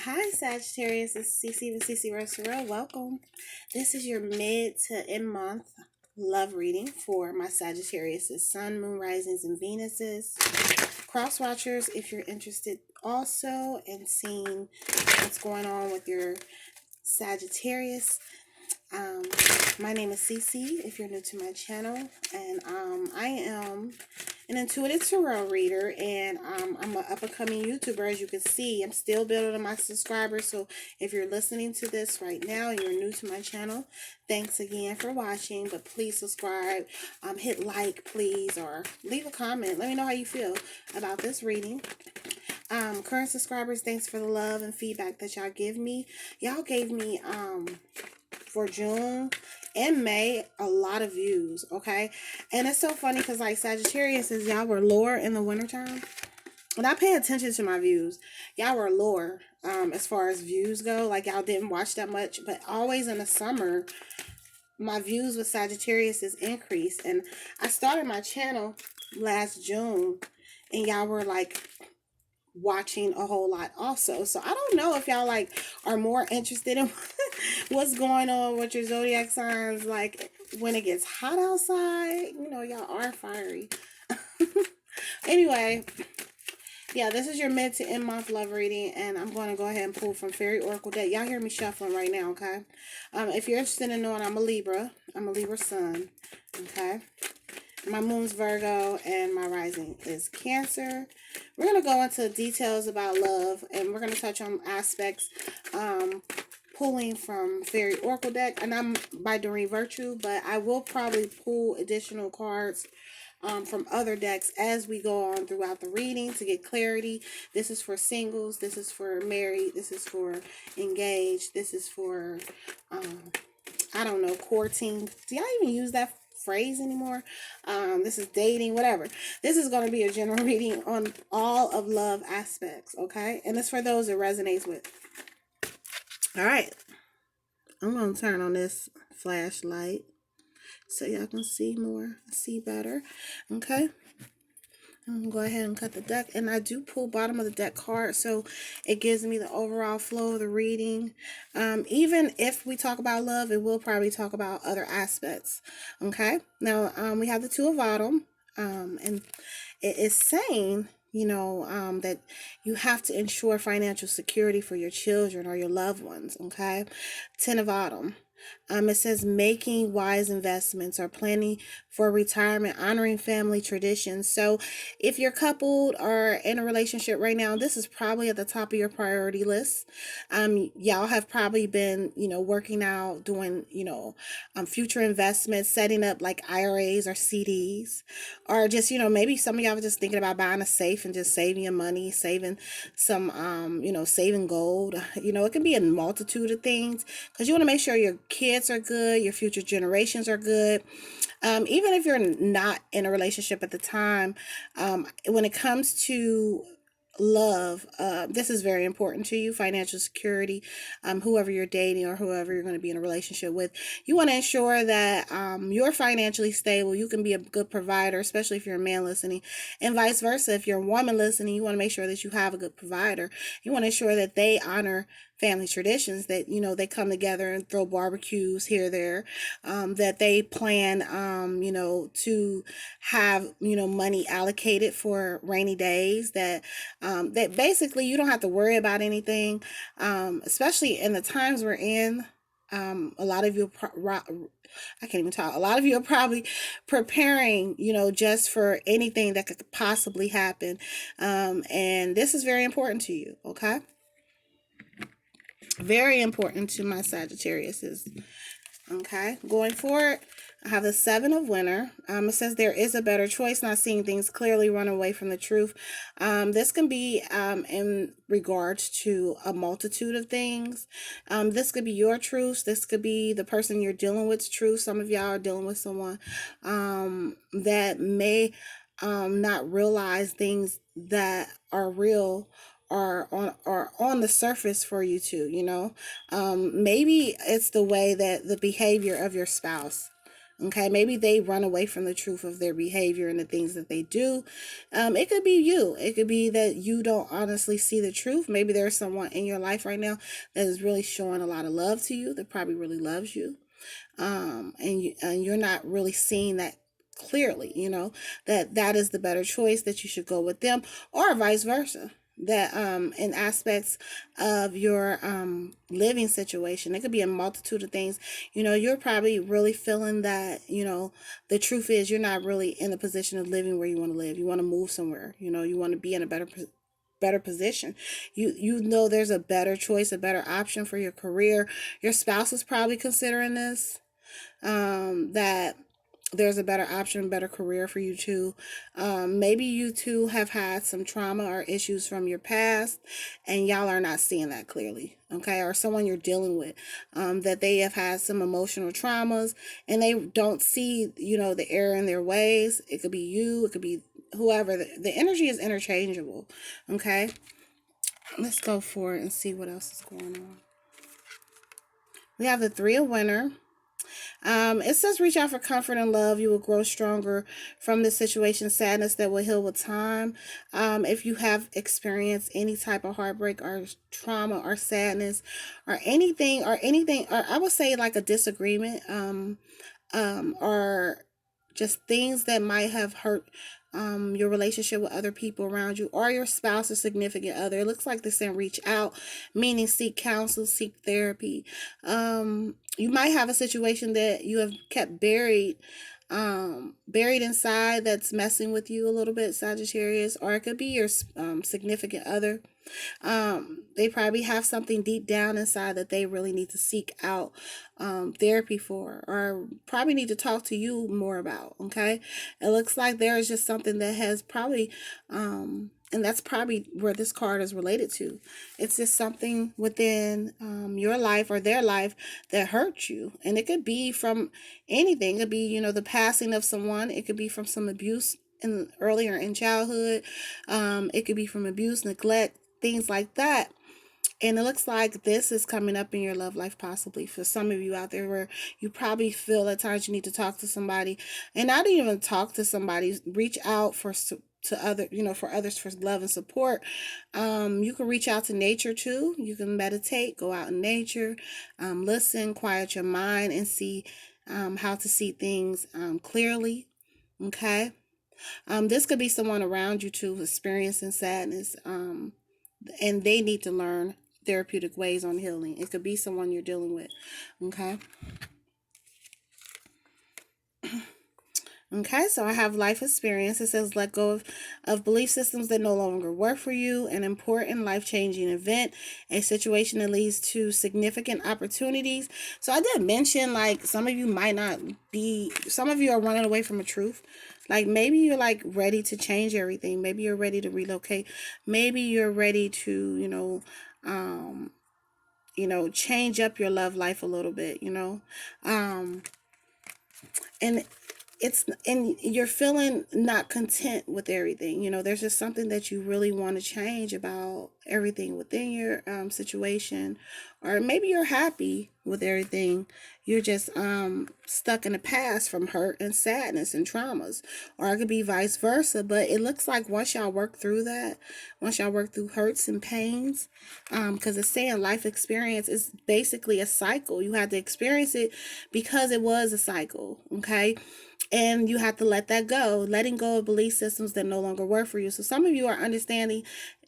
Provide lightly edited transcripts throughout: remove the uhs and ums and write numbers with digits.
Hi, Sagittarius. It's Cece with Cece Restaurant. Welcome. This is your mid to end month love reading for my Sagittarius' Sun, Moon, Risings, and Venuses. Cross watchers, if you're interested also in seeing what's going on with your Sagittarius. Um, my name is Cece, if you're new to my channel, and I am an intuitive tarot reader, and I'm an up and coming YouTuber. As you can see, I'm still building on my subscribers. So if you're listening to this right now and you're new to my channel, thanks again for watching. But please subscribe, hit like, please, or leave a comment. Let me know how you feel about this reading. Current subscribers, thanks for the love and feedback that y'all give me. Y'all gave me for June and May a lot of views, okay? And it's so funny because like Sagittarius is y'all were lower in the wintertime. And I pay attention to my views. Y'all were lower as far as views go. Like y'all didn't watch that much. But always in the summer, my views with Sagittarius is increased. And I started my channel last June and y'all were like watching a whole lot also. So I don't know if y'all like are more interested in what's going on with your zodiac signs, like when it gets hot outside. You know, y'all are fiery. Anyway, yeah, this is your mid to end month love reading, and I'm going to go ahead and pull from Fairy Oracle deck. Y'all hear me shuffling right now, okay? If you're interested in knowing, I'm a Libra. I'm a Libra sun, okay? My moon's Virgo, and my rising is Cancer. We're going to go into details about love, and we're going to touch on aspects pulling from Fairy Oracle deck, and I'm by Doreen Virtue, but I will probably pull additional cards from other decks as we go on throughout the reading to get clarity. This is for singles, this is for married, this is for engaged, this is for I don't know, courting. Do y'all even use that phrase anymore? This is dating, whatever. This is going to be a general reading on all of love aspects, okay? And it's for those it resonates with. All right, I'm going to turn on this flashlight so y'all can see more, see better, okay? I'm going to go ahead and cut the deck, and I do pull bottom of the deck card, so it gives me the overall flow of the reading. Even if we talk about love, it will probably talk about other aspects, okay? Now, we have the Two of Autumn, and it is saying, you know, that you have to ensure financial security for your children or your loved ones, okay? Ten of Autumn. It says making wise investments or planning for retirement, honoring family traditions. So if you're coupled or in a relationship right now, this is probably at the top of your priority list. Y'all have probably been, you know, working out, doing, you know, future investments, setting up like IRAs or CDs, or just, you know, maybe some of y'all are just thinking about buying a safe and just saving your money, saving some, you know, saving gold. You know, it can be a multitude of things because you want to make sure your kids are good, your future generations are good. Even if you're not in a relationship at the time, when it comes to love, this is very important to you. Financial security, whoever you're dating or whoever you're going to be in a relationship with, you want to ensure that you're financially stable. You can be a good provider, especially if you're a man listening, and vice versa. If you're a woman listening, you want to make sure that you have a good provider. You want to ensure that they honor family traditions, that, you know, they come together and throw barbecues here, there, that they plan, you know, to have, you know, money allocated for rainy days, that that basically you don't have to worry about anything, especially in the times we're in. A lot of you, I can't even talk. A lot of you are probably preparing, you know, just for anything that could possibly happen. And this is very important to you, okay? Very important to my Sagittarius. Okay, going forward, I have the Seven of Winter. It says there is a better choice, not seeing things clearly, run away from the truth. This can be in regards to a multitude of things. This could be your truth. This could be the person you're dealing with's truth. Some of y'all are dealing with someone that may not realize things that are real or on the surface for you too, you know. Maybe it's the way that the behavior of your spouse, Okay, maybe they run away from the truth of their behavior and the things that they do. It could be you. It could be that you don't honestly see the truth. Maybe there's someone in your life right now that is really showing a lot of love to you, that probably really loves you. And you're not really seeing that clearly, that that is the better choice, that you should go with them, or vice versa, that in aspects of your living situation, it could be a multitude of things. You're probably really feeling that, the truth is you're not really in a position of living where you want to live. You want to move somewhere. You want to be in a better position. You know there's a better choice, a better option for your career. Your spouse is probably considering this, that there's a better option, better career for you too. Maybe you two have had some trauma or issues from your past, and y'all are not seeing that clearly. Okay, or someone you're dealing with, that they have had some emotional traumas, and they don't see, the error in their ways. It could be you, it could be whoever. The energy is interchangeable. Okay, let's go for it and see what else is going on. We have the Three of Winter. It says, reach out for comfort and love. You will grow stronger from this situation. Sadness that will heal with time. If you have experienced any type of heartbreak or trauma or sadness or I would say like a disagreement, or just things that might have hurt your relationship with other people around you, or your spouse or significant other. It looks like they're saying reach out, meaning seek counsel, seek therapy. You might have a situation that you have kept buried inside, that's messing with you a little bit, Sagittarius, or it could be your significant other. They probably have something deep down inside that they really need to seek out therapy for, or probably need to talk to you more about. Okay, it looks like there is just something that has probably, and that's probably where this card is related to. It's just something within your life or their life that hurt you, and it could be from anything. It could be, the passing of someone. It could be from some abuse earlier in childhood. It could be from abuse, neglect, things like that. And it looks like this is coming up in your love life, possibly for some of you out there, where you probably feel at times you need to talk to somebody, and not even talk to somebody, reach out to other, for others, for love and support. You can reach out to nature too. You can meditate, go out in nature, listen, quiet your mind, and see how to see things clearly. Okay. This could be someone around you too, experiencing sadness, and they need to learn therapeutic ways on healing. It could be someone you're dealing with. Okay. Okay, so I have life experience. It says let go of belief systems that no longer work for you, an important life changing event, a situation that leads to significant opportunities. So I did mention, like, some of you might not be, some of you are running away from a truth. Like, maybe you're like ready to change everything. Maybe you're ready to relocate. Maybe you're ready to, change up your love life a little bit, and you're feeling not content with everything. There's just something that you really want to change about everything within your situation, or maybe you're happy with everything. You're just stuck in the past from hurt and sadness and traumas, or it could be vice versa. But it looks like once y'all work through that, once y'all work through hurts and pains, because it's saying life experience is basically a cycle. You had to experience it because it was a cycle. Okay, and you have to let that go, letting go of belief systems that no longer work for you. So some of you are understanding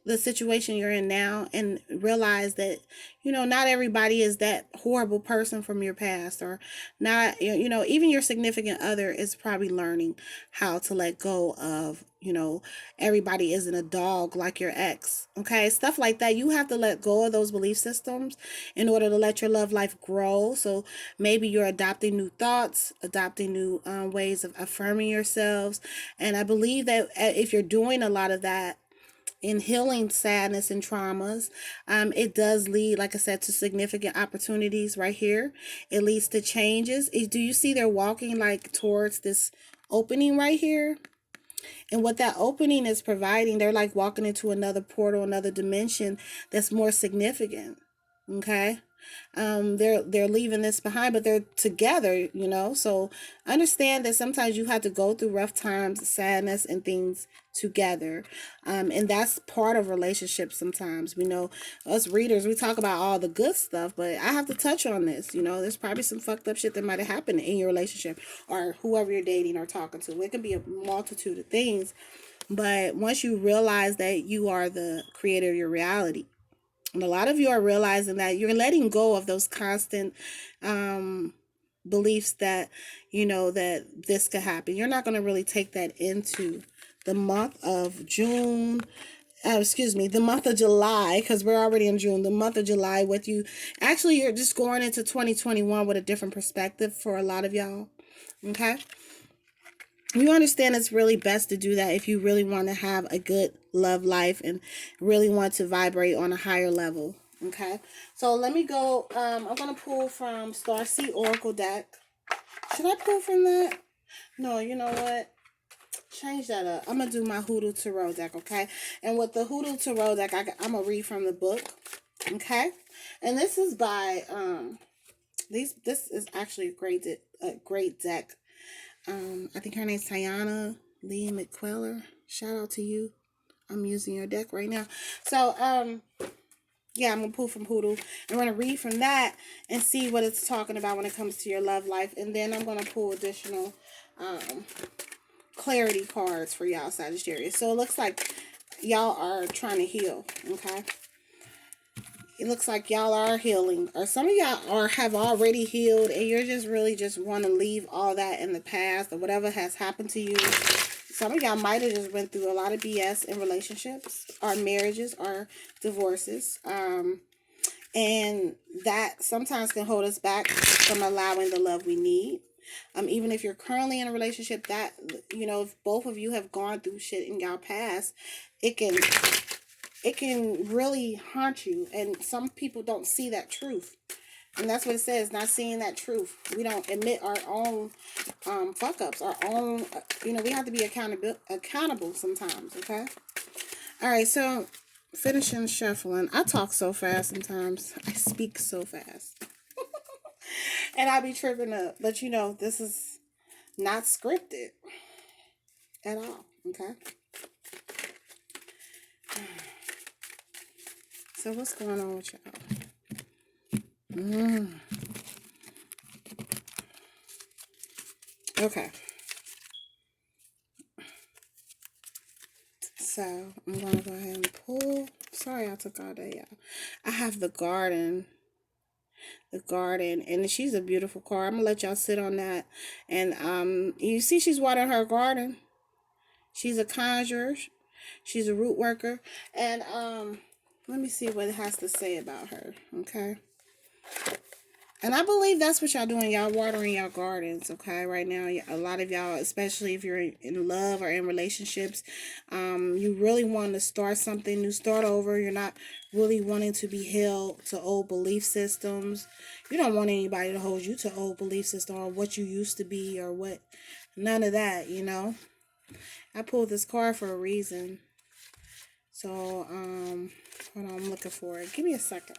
the situation you're in now, and realize that, not everybody is that horrible person from your past, or not, even your significant other is probably learning how to let go of, everybody isn't a dog like your ex. Okay, stuff like that. You have to let go of those belief systems in order to let your love life grow. So maybe you're adopting new thoughts, adopting new ways of affirming yourselves. And I believe that if you're doing a lot of that in healing sadness and traumas, it does lead, like I said, to significant opportunities right here. It leads to changes. Do you see they're walking like towards this opening right here? And what that opening is providing, they're like walking into another portal, another dimension that's more significant. Okay. They're leaving this behind, but they're together, you know. So understand that sometimes you have to go through rough times, sadness, and things together. And that's part of relationships. Sometimes we know us readers, we talk about all the good stuff, but I have to touch on this. You know, there's probably some fucked up shit that might have happened in your relationship or whoever you're dating or talking to. It could be a multitude of things, but once you realize that you are the creator of your reality, and a lot of you are realizing that you're letting go of those constant um, beliefs that, you know, that this could happen. You're not going to really take that into the month of June. Excuse me, the month of July, because we're already in June. The month of July with you. Actually, you're just going into 2021 with a different perspective for a lot of y'all. Okay? You understand it's really best to do that if you really want to have a good love life and really want to vibrate on a higher level. Okay, so let me go. I'm gonna pull from Starseed Oracle deck. Should I pull from that? No, you know what? Change that up. I'm gonna do my Hoodoo Tarot deck. Okay, and with the Hoodoo Tarot deck, I'm gonna read from the book. Okay, and this is by This is actually a great deck. I think her name's Tiana Lee McQuellar. Shout out to you. I'm using your deck right now. So, yeah, I'm going to pull from Hoodoo. I'm going to read from that and see what it's talking about when it comes to your love life. And then I'm going to pull additional clarity cards for y'all, Sagittarius. So it looks like y'all are trying to heal, okay? It looks like y'all are healing, or some of y'all have already healed, and you're just really just want to leave all that in the past or whatever has happened to you. Some of y'all might have just went through a lot of BS in relationships or marriages or divorces. And that sometimes can hold us back from allowing the love we need. Even if you're currently in a relationship, that, you know, if both of you have gone through shit in y'all past, it can really haunt you. And some people don't see that truth. And that's what it says, not seeing that truth. We don't admit our own fuck ups, our own, you know, we have to be accountable sometimes, okay? All right, so finishing shuffling. I talk so fast sometimes. I speak so fast. And I be tripping up. But you know, this is not scripted at all, okay? So what's going on with y'all? Okay. So I'm going to go ahead and pull. Sorry I took all day, y'all. I have the garden. And she's a beautiful card. I'm going to let y'all sit on that. And you see she's watering her garden. She's a conjurer. She's a root worker. And let me see what it has to say about her. Okay. And I believe that's what y'all doing. Y'all watering y'all gardens, okay? Right now, a lot of y'all, especially if you're in love or in relationships, you really want to start something new, start over. You're not really wanting to be held to old belief systems. You don't want anybody to hold you to old belief system or what you used to be or what. None of that, you know? I pulled this card for a reason. So, hold on, I'm looking for it. Give me a second.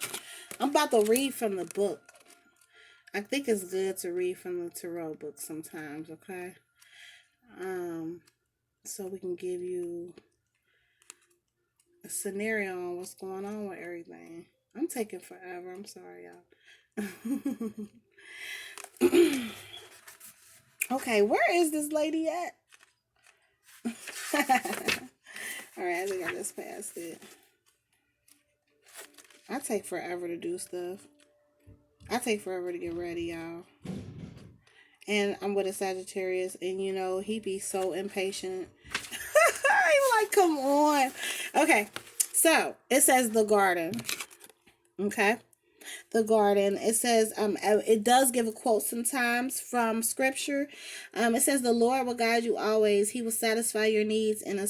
I'm about to read from the book. I think it's good to read from the tarot book sometimes, okay? So we can give you a scenario on what's going on with everything. I'm taking forever. I'm sorry, y'all. Okay, where is this lady at? Alright, I think I just passed it. I take forever to do stuff. I take forever to get ready, y'all. And I'm with a Sagittarius, and you know, he be so impatient. I'm like, come on. Okay, so it says the garden. Okay, the garden. It says, it does give a quote sometimes from scripture. It says, the Lord will guide you always. He will satisfy your needs in a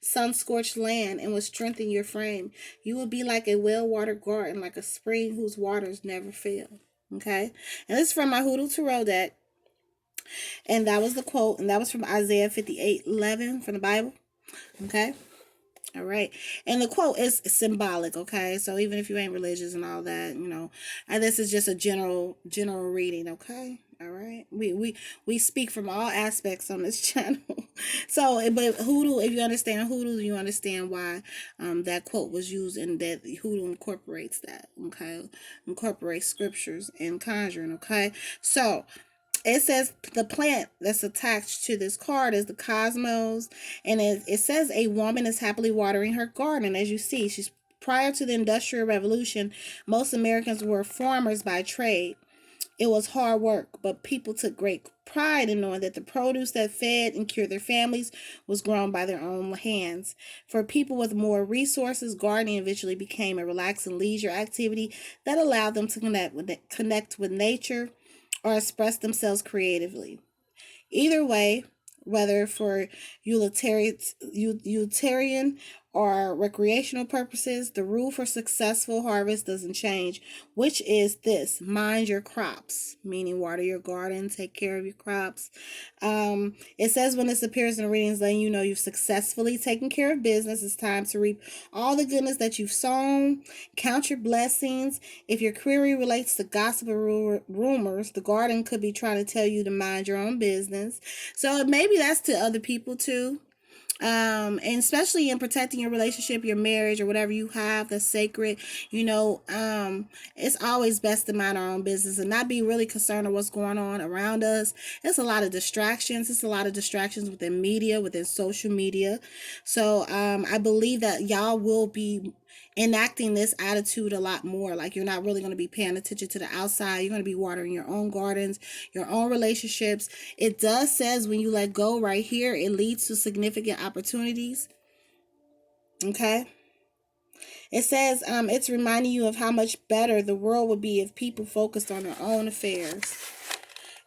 sun-scorched land and will strengthen your frame. You will be like a well-watered garden, like a spring whose waters never fail. Okay, and this is from my Hoodoo Tarot deck. And that was the quote, and that was from Isaiah 58:11 from the Bible. Okay, All right. And the quote is symbolic, okay? So even if you ain't religious and all that, and this is just a general reading, okay? All right. We speak from all aspects on this channel. So, but hoodoo, if you understand hoodoo, you understand why that quote was used, and that hoodoo incorporates that, okay? Incorporates scriptures and conjuring, okay? So, it says the plant that's attached to this card is the cosmos, and it says a woman is happily watering her garden. As you see, she's prior to the Industrial Revolution, most Americans were farmers by trade. It was hard work, but people took great pride in knowing that the produce that fed and cured their families was grown by their own hands. For people with more resources, gardening eventually became a relaxing leisure activity that allowed them to connect with nature or express themselves creatively. Either way, whether for utilitarian or recreational purposes, the rule for successful harvest doesn't change, which is this: mind your crops, meaning water your garden, take care of your crops. It says when this appears in the readings, letting you know you've successfully taken care of business. It's time to reap all the goodness that you've sown. Count your blessings. If your query relates to gossip or rumors, the garden could be trying to tell you to mind your own business. So maybe that's to other people too. And especially in protecting your relationship, your marriage, or whatever you have that's sacred, it's always best to mind our own business and not be really concerned with what's going on around us. It's a lot of distractions. It's a lot of distractions within media, within social media. So I believe that y'all will be enacting this attitude a lot more. Like, you're not really going to be paying attention to the outside. You're going to be watering your own gardens, your own relationships. It does says when you let go right here, it leads to significant opportunities. Okay. It says it's reminding you of how much better the world would be if people focused on their own affairs,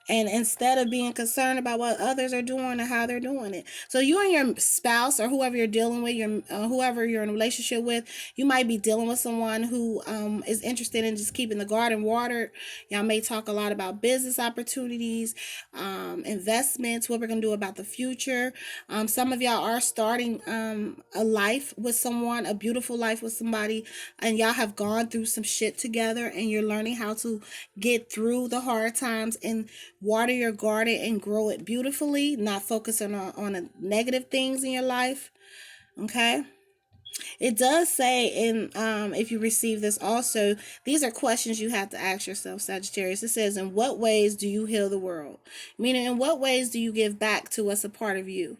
and instead of being concerned about what others are doing and how they're doing it. So you and your spouse, or whoever you're dealing with, whoever you're in a relationship with, you might be dealing with someone who is interested in just keeping the garden watered. Y'all may talk a lot about business opportunities, investments, what we're going to do about the future. Some of y'all are starting a life with someone, a beautiful life with somebody, and y'all have gone through some shit together, and you're learning how to get through the hard times and water your garden and grow it beautifully, not focusing on the negative things in your life. Okay. It does say in if you receive this also, these are questions you have to ask yourself, Sagittarius. It says, in what ways do you heal the world? Meaning, in what ways do you give back to what's a part of you?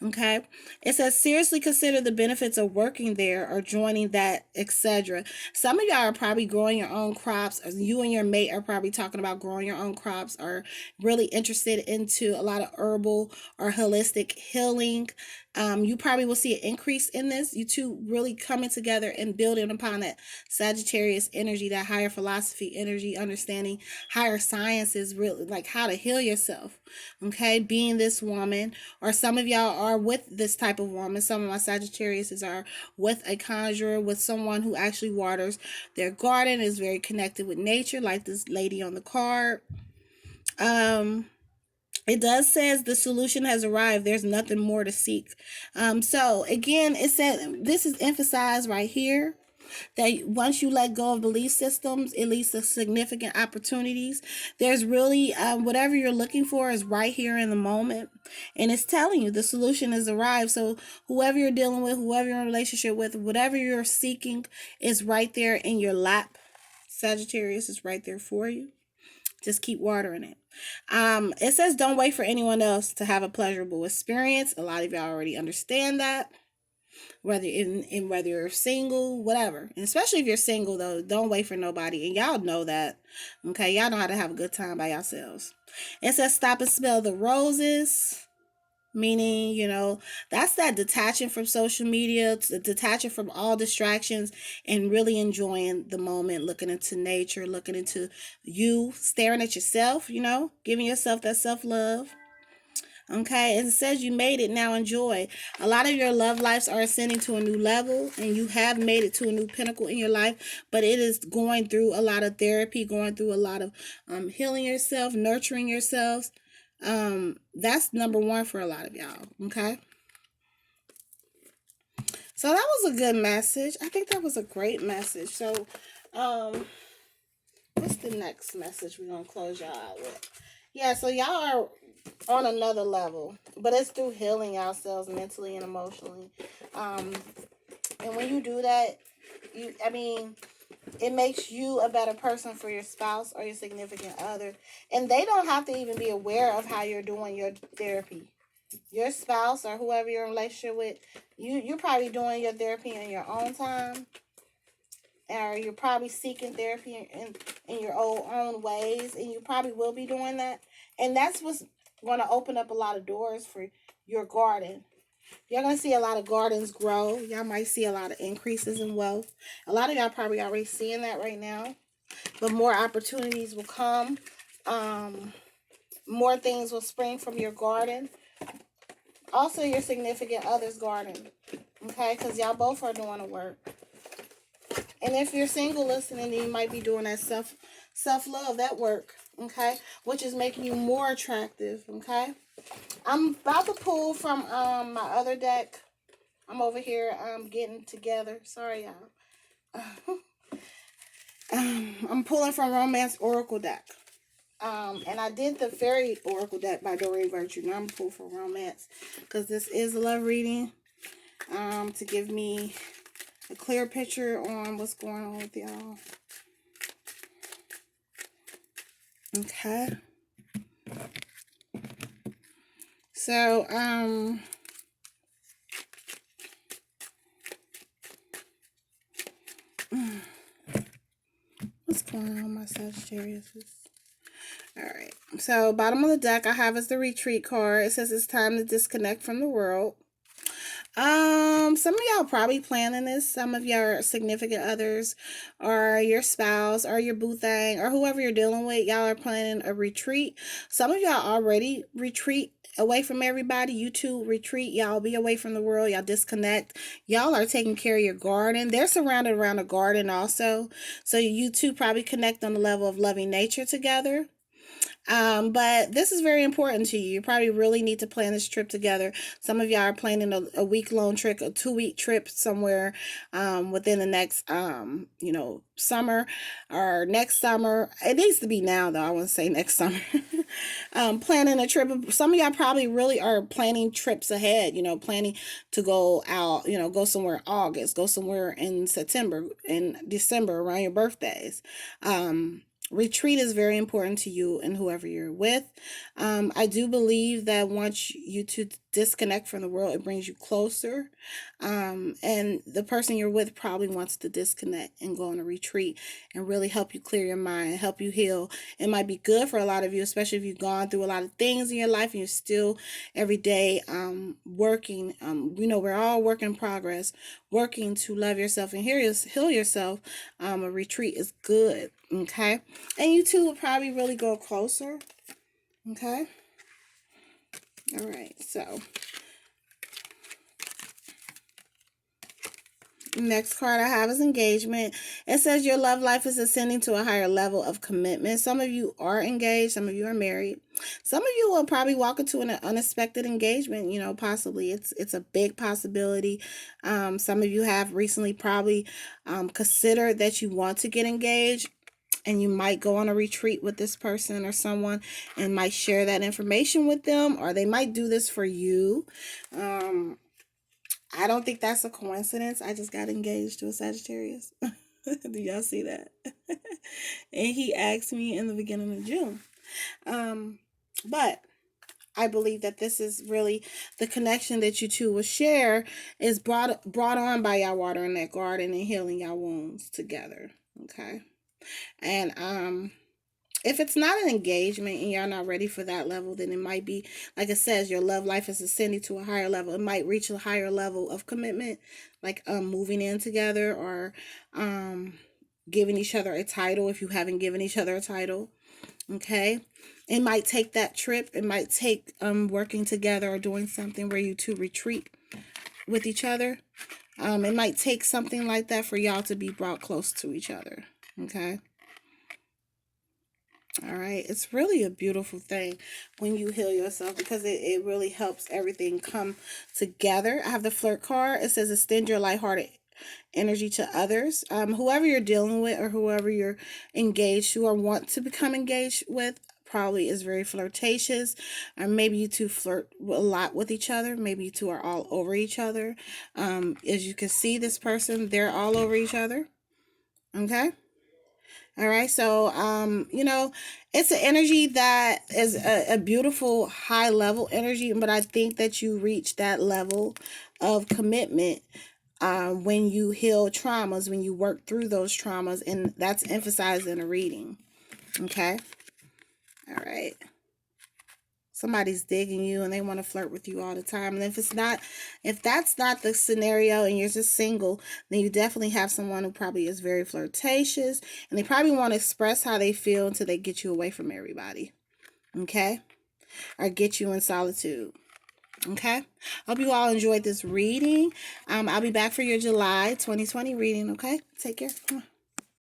Okay. It says seriously consider the benefits of working there or joining that, etc. Some of y'all are probably growing your own crops, or you and your mate are probably talking about growing your own crops, or really interested into a lot of herbal or holistic healing. You probably will see an increase in this. You two really coming together and building upon that Sagittarius energy, that higher philosophy energy, understanding higher sciences, really like how to heal yourself. Okay, being this woman, or some of y'all are with this type of woman. Some of my Sagittarius are with a conjurer, with someone who actually waters their garden, is very connected with nature, like this lady on the card. It does says the solution has arrived. There's nothing more to seek. So again, it said this is emphasized right here, that once you let go of belief systems, it leads to significant opportunities. There's really whatever you're looking for is right here in the moment, and it's telling you the solution has arrived. So whoever you're dealing with, whoever you're in a relationship with, whatever you're seeking is right there in your lap. Sagittarius is right there for you. Just keep watering it. It says don't wait for anyone else to have a pleasurable experience. A lot of y'all already understand that, whether you're single, whatever. And especially if you're single, though, don't wait for nobody. And y'all know that. Okay, y'all know how to have a good time by yourselves. It says stop and smell the roses. Meaning, that's that detaching from social media, detaching from all distractions, and really enjoying the moment, looking into nature, looking into you, staring at yourself, giving yourself that self-love. Okay, it says you made it, now enjoy. A lot of your love lives are ascending to a new level, and you have made it to a new pinnacle in your life, but it is going through a lot of therapy, going through a lot of healing yourself, nurturing yourselves. That's number one for a lot of y'all. Okay. So that was a good message. I think that was a great message. So, what's the next message we're gonna close y'all out with? Yeah, so y'all are on another level, but it's through healing ourselves mentally and emotionally. Um, and when you do that, I mean, it makes you a better person for your spouse or your significant other, and they don't have to even be aware of how you're doing your therapy. Your spouse or whoever you're in a relationship with, you're probably doing your therapy in your own time, or you're probably seeking therapy in your own ways, and you probably will be doing that. And that's what's going to open up a lot of doors for your garden. You're going to see a lot of gardens grow. Y'all might see a lot of increases in wealth. A lot of y'all probably already seeing that right now, but more opportunities will come. More things will spring from your garden. Also, your significant other's garden. Okay, because y'all both are doing the work. And if you're single listening, you might be doing that self-love, that work, okay? Which is making you more attractive, okay? I'm about to pull from my other deck. I'm over here getting together. Sorry, y'all. I'm pulling from Romance Oracle deck. And I did the Fairy Oracle deck by Doreen Virtue. Now I'm going to pull from Romance because this is a love reading to give me a clear picture on what's going on with y'all. Okay. So, what's going on, my Sagittarius? Alright. So, bottom of the deck I have is the retreat card. It says it's time to disconnect from the world. Some of y'all probably planning this. Some of your significant others or your spouse or your boo thing or whoever you're dealing with, y'all are planning a retreat. Some of y'all already retreat away from everybody. You two retreat. Y'all be away from the world. Y'all disconnect. Y'all are taking care of your garden. They're surrounded around a garden also. So you two probably connect on the level of loving nature together. But this is very important to you. You probably really need to plan this trip together. Some of y'all are planning a week-long trip, a 2-week trip somewhere within the next, summer or next summer. It needs to be now, though. I wouldn't say next summer. Planning a trip. Some of y'all probably really are planning trips ahead, planning to go out, go somewhere in August, go somewhere in September, in December around your birthdays. Retreat is very important to you and whoever you're with. I do believe that once you two disconnect from the world, it brings you closer. And the person you're with probably wants to disconnect and go on a retreat and really help you clear your mind, help you heal. It might be good for a lot of you, especially if you've gone through a lot of things in your life and you're still every day working. We're all work in progress, working to love yourself and heal yourself. A retreat is good. Okay. And you two will probably really go closer. Okay. All right. So next card I have is engagement. It says your love life is ascending to a higher level of commitment. Some of you are engaged. Some of you are married. Some of you will probably walk into an unexpected engagement. Possibly it's a big possibility. Some of you have recently probably considered that you want to get engaged. And you might go on a retreat with this person or someone and might share that information with them, or they might do this for you. I don't think that's a coincidence. I just got engaged to a Sagittarius. Do y'all see that? And he asked me in the beginning of June. But I believe that this is really the connection that you two will share is brought on by y'all watering that garden and healing y'all wounds together. Okay. And if it's not an engagement and y'all not ready for that level, then it might be, like it says, your love life is ascending to a higher level. It might reach a higher level of commitment, like moving in together or giving each other a title if you haven't given each other a title. Okay. It might take that trip. It might take working together or doing something where you two retreat with each other. It might take something like that for y'all to be brought close to each other. Okay. All right. It's really a beautiful thing when you heal yourself because it really helps everything come together. I have the flirt card. It says extend your lighthearted energy to others. Whoever you're dealing with or whoever you're engaged to or want to become engaged with probably is very flirtatious. Or maybe you two flirt a lot with each other. Maybe you two are all over each other. As you can see, this person, they're all over each other. Okay. All right. So, it's an energy that is a beautiful high level energy, but I think that you reach that level of commitment when you heal traumas, when you work through those traumas, and that's emphasized in a reading. Okay. All right. Somebody's digging you and they want to flirt with you all the time. And if that's not the scenario and you're just single, then you definitely have someone who probably is very flirtatious and they probably want to express how they feel until they get you away from everybody. Okay? Or get you in solitude. Okay? Hope you all enjoyed this reading. I'll be back for your July 2020 reading. Okay? Take care.